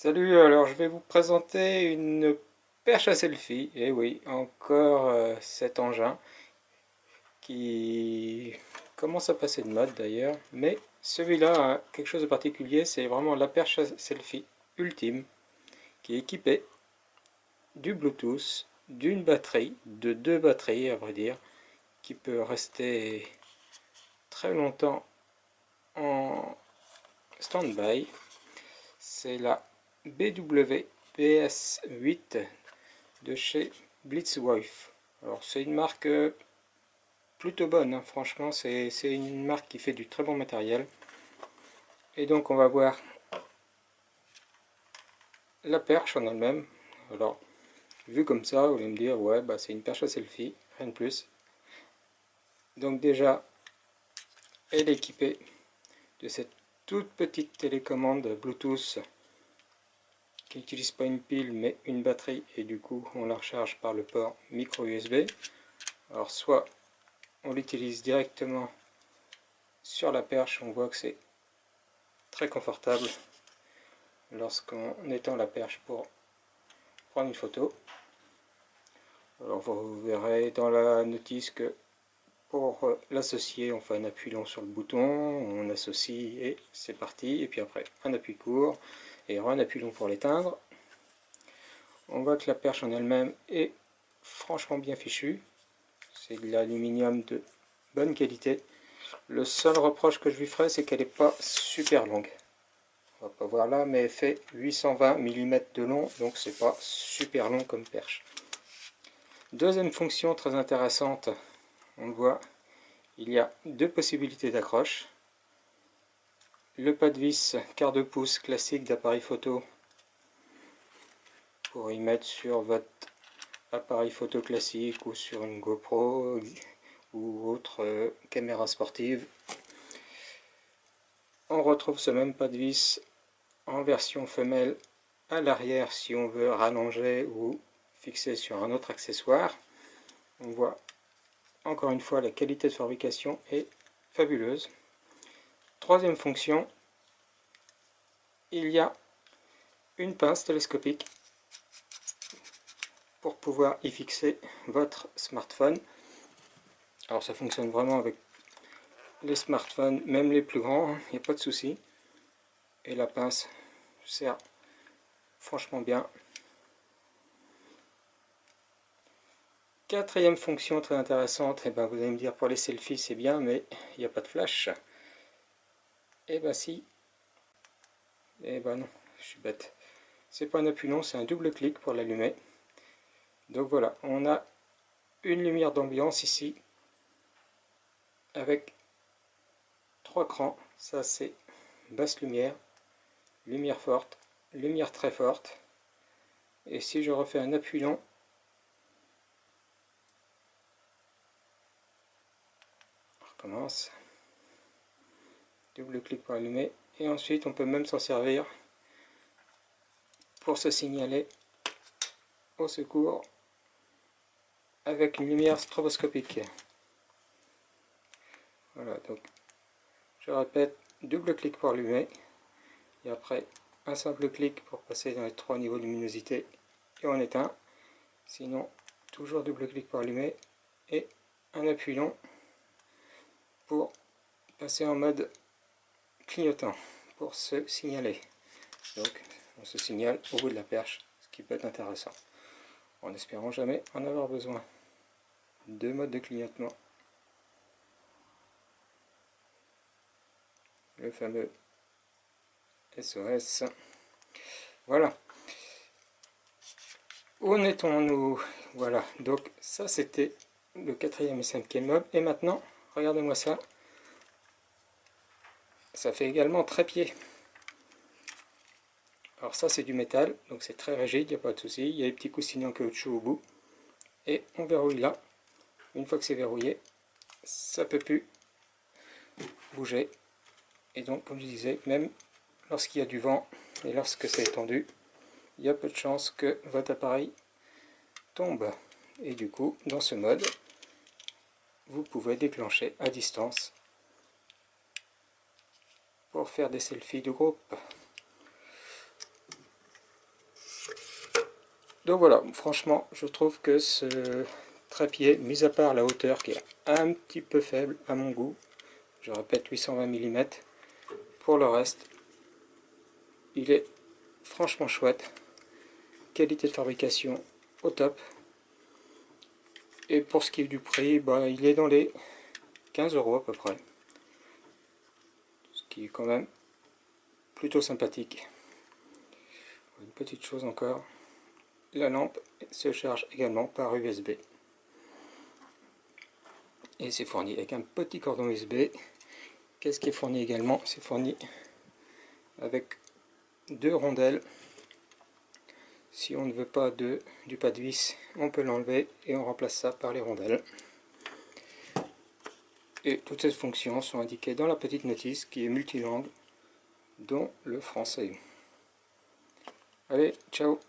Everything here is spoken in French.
Salut, alors je vais vous présenter une perche à selfie. Et oui, encore cet engin qui commence à passer de mode d'ailleurs. Mais celui-là a quelque chose de particulier, c'est vraiment la perche à selfie ultime qui est équipée du Bluetooth, d'une batterie, de deux batteries à vrai dire, qui peut rester très longtemps en stand-by. C'est la BWPS8 de chez Blitzwolf. Alors c'est une marque plutôt bonne, hein. Franchement c'est une marque qui fait du très bon matériel. Et donc on va voir la perche en elle-même. Alors vu comme ça, vous allez me dire ouais bah c'est une perche à selfie, rien de plus. Donc déjà elle est équipée de cette toute petite télécommande Bluetooth qui n'utilise pas une pile mais une batterie, et du coup on la recharge par le port micro USB. Alors soit on l'utilise directement sur la perche, on voit que c'est très confortable lorsqu'on étend la perche pour prendre une photo. Alors vous verrez dans la notice que pour l'associer, on fait un appui long sur le bouton, on associe et c'est parti. Et puis après un appui court et un appui long pour l'éteindre. On voit que la perche en elle-même est franchement bien fichue. C'est de l'aluminium de bonne qualité. Le seul reproche que je lui ferai, c'est qu'elle n'est pas super longue. On va pas voir là, mais elle fait 820 mm de long, donc c'est pas super long comme perche. Deuxième fonction très intéressante, on le voit, il y a deux possibilités d'accroche. Le pas de vis quart de pouce classique d'appareil photo pour y mettre sur votre appareil photo classique ou sur une GoPro ou autre caméra sportive. On retrouve ce même pas de vis en version femelle à l'arrière si on veut rallonger ou fixer sur un autre accessoire. On voit encore une fois la qualité de fabrication est fabuleuse. Troisième fonction, il y a une pince télescopique pour pouvoir y fixer votre smartphone. Alors ça fonctionne vraiment avec les smartphones, même les plus grands, il n'y a pas de souci. Et la pince sert franchement bien. Quatrième fonction très intéressante, et ben vous allez me dire pour les selfies c'est bien, mais il n'y a pas de flash. Et ben si, et ben non, je suis bête. C'est pas un appui long, c'est un double clic pour l'allumer. Donc voilà, on a une lumière d'ambiance ici, avec trois crans. Ça c'est basse lumière, lumière forte, lumière très forte. Et si je refais un appui long, on recommence. Double clic pour allumer. Et ensuite on peut même s'en servir pour se signaler au secours avec une lumière stroboscopique. Voilà, donc je répète, double clic pour allumer, et après un simple clic pour passer dans les trois niveaux de luminosité et on éteint. Sinon, toujours double clic pour allumer et un appui long pour passer en mode clignotant pour se signaler. Donc on se signale au bout de la perche, ce qui peut être intéressant, en espérant jamais en avoir besoin. Deux modes de clignotement. Le fameux SOS. Voilà. Où en étons-nous? Voilà, donc ça c'était le quatrième et cinquième mode. Et maintenant, regardez-moi ça. Ça fait également trépied. Alors ça c'est du métal, donc c'est très rigide, il n'y a pas de souci. Il y a des petits coussinets en caoutchouc au bout. Et on verrouille là. Une fois que c'est verrouillé, ça ne peut plus bouger. Et donc, comme je disais, même lorsqu'il y a du vent et lorsque c'est étendu, il y a peu de chances que votre appareil tombe. Et du coup, dans ce mode, vous pouvez déclencher à distance pour faire des selfies de groupe. Donc voilà, franchement, je trouve que ce trépied, mis à part la hauteur qui est un petit peu faible à mon goût, je répète 820 mm, pour le reste, il est franchement chouette. Qualité de fabrication au top. Et pour ce qui est du prix, bah, il est dans les 15 € à peu près. Ce qui est quand même plutôt sympathique. Une petite chose encore, la lampe se charge également par USB. Et c'est fourni avec un petit cordon USB. Qu'est-ce qui est fourni également? C'est fourni avec 2 rondelles. Si on ne veut pas du pas de vis, on peut l'enlever et on remplace ça par les rondelles. Et toutes ces fonctions sont indiquées dans la petite notice qui est multilangue, dont le français. Allez, ciao!